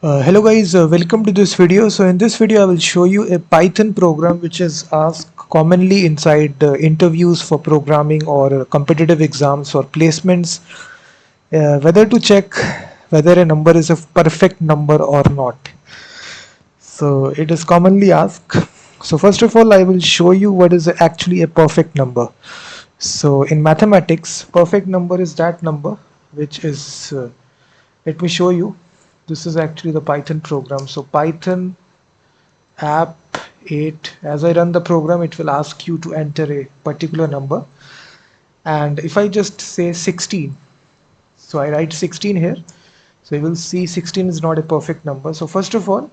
Hello guys, welcome to this video. So in this video I will show you a Python program which is asked commonly inside interviews for programming or competitive exams or placements, whether to check whether a number is a perfect number or not. So it is commonly asked. So first of all I will show you what is actually a perfect number. So in mathematics, perfect number is that number which is let me show you. This is actually the Python program. So Python app 8, as I run the program, it will ask you to enter a particular number. And if I just say 16, so I write 16 here. So you will see 16 is not a perfect number. So first of all,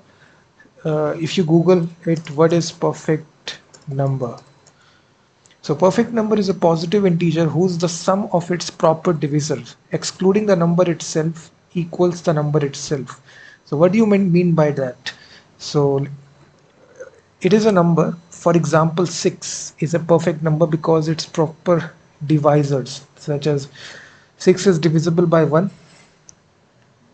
if you Google it, what is perfect number? So perfect number is a positive integer whose the sum of its proper divisors, excluding the number itself, equals the number itself. So what do you mean by that? So it is a number. For example, 6 is a perfect number because its proper divisors, such as 6 is divisible by 1,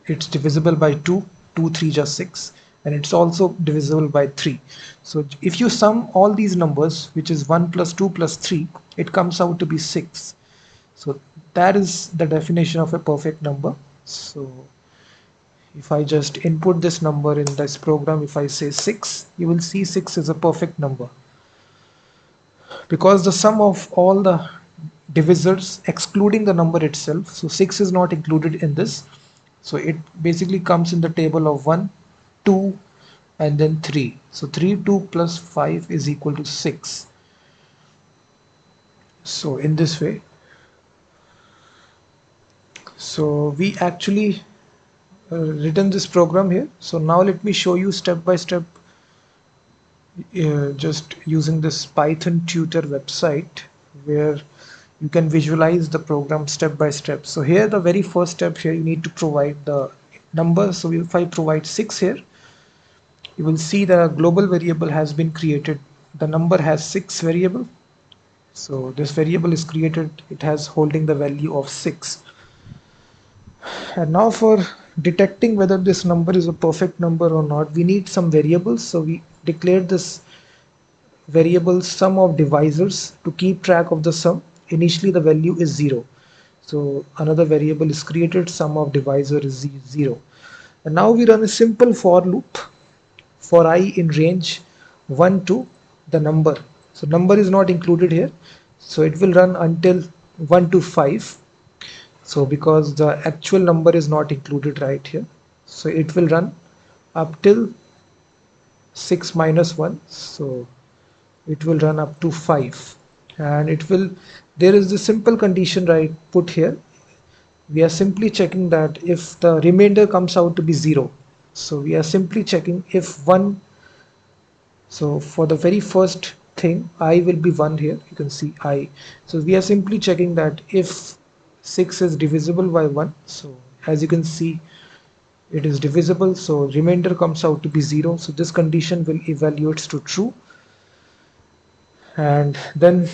it's divisible by 2, 2 3 just 6, and it's also divisible by 3. So if you sum all these numbers, which is 1 plus 2 plus 3, it comes out to be 6. So that is the definition of a perfect number. So if I just input this number in this program, if I say 6, you will see 6 is a perfect number because the sum of all the divisors excluding the number itself. So 6 is not included in this. So it basically comes in the table of 1, 2, and then 3. So 3, 2 plus 5 is equal to 6. So in this way, so we actually written this program here. So now let me show you step by step, just using this Python tutor website where you can visualize the program step by step. So here the very first step here, you need to provide the number. So if I provide 6 here, you will see the global variable has been created. The number has 6 variable. So this variable is created, it has holding the value of 6. And now for detecting whether this number is a perfect number or not, we need some variables. So we declared this variable sum of divisors to keep track of the sum. Initially the value is 0. So another variable is created, sum of divisor is 0. And now we run a simple for loop for I in range 1 to the number. So number is not included here. So it will run until 1 to 5. So because the actual number is not included right here, so it will run up till 6 minus 1. So it will run up to 5, and it will, there is the simple condition right put here. We are simply checking that if the remainder comes out to be 0. So we are simply checking if 1, so for the very first thing I will be 1 here, you can see I. So we are simply checking that if 6 is divisible by 1, so as you can see it is divisible, so remainder comes out to be 0. So this condition will evaluates to true, and then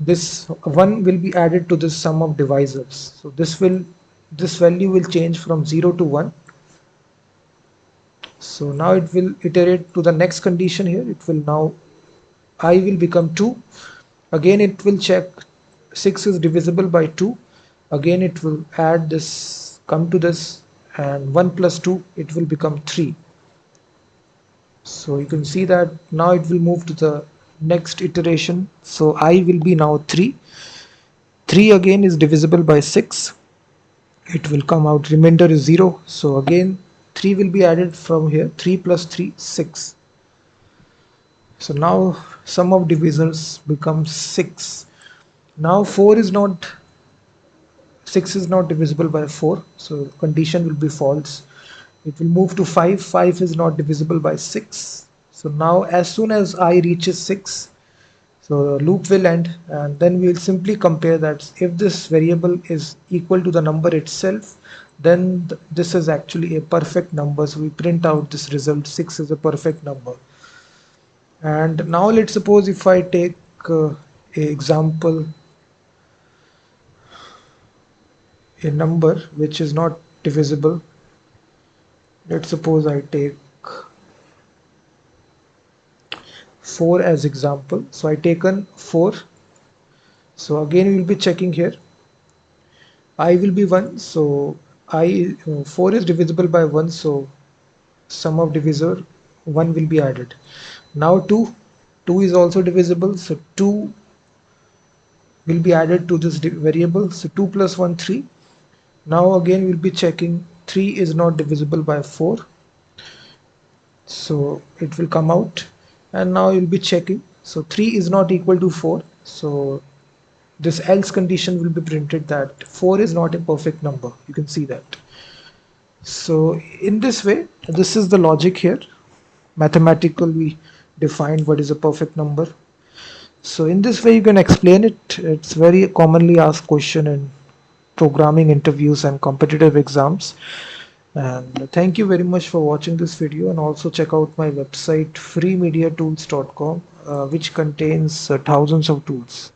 this 1 will be added to this sum of divisors. So this value will change from 0 to 1. So now it will iterate to the next condition here. It will now I will become 2. Again it will check 6 is divisible by 2. Again it will add this, come to this, and 1 plus 2, it will become 3. So you can see that now it will move to the next iteration. So I will be now 3. 3 again is divisible by 6. It will come out, remainder is 0. So again 3 will be added from here. 3 plus 3, 6. So now sum of divisors becomes 6. Now 6 is not divisible by 4, so condition will be false. It will move to 5. 5 is not divisible by 6. So now as soon as I reaches 6, so the loop will end, and then we will simply compare that if this variable is equal to the number itself, then this is actually a perfect number. So we print out this result, 6 is a perfect number. And now let's suppose if I take a example, a number which is not divisible Let's suppose I take 4 as example. So I taken 4. So again we will be checking here. I will be 1. So 4 is divisible by 1. So sum of divisor 1 will be added. Now 2. 2 is also divisible. So 2 will be added to this variable. So 2 plus 1, 3. Now again we'll be checking 3 is not divisible by 4. So it will come out, and now you'll be checking. So 3 is not equal to 4. So this else condition will be printed that 4 is not a perfect number. You can see that. So in this way, this is the logic here. Mathematically, we define what is a perfect number. So in this way, you can explain it. It's very commonly asked question in programming interviews and competitive exams. And thank you very much for watching this video, and also check out my website freemediatools.com, which contains thousands of tools.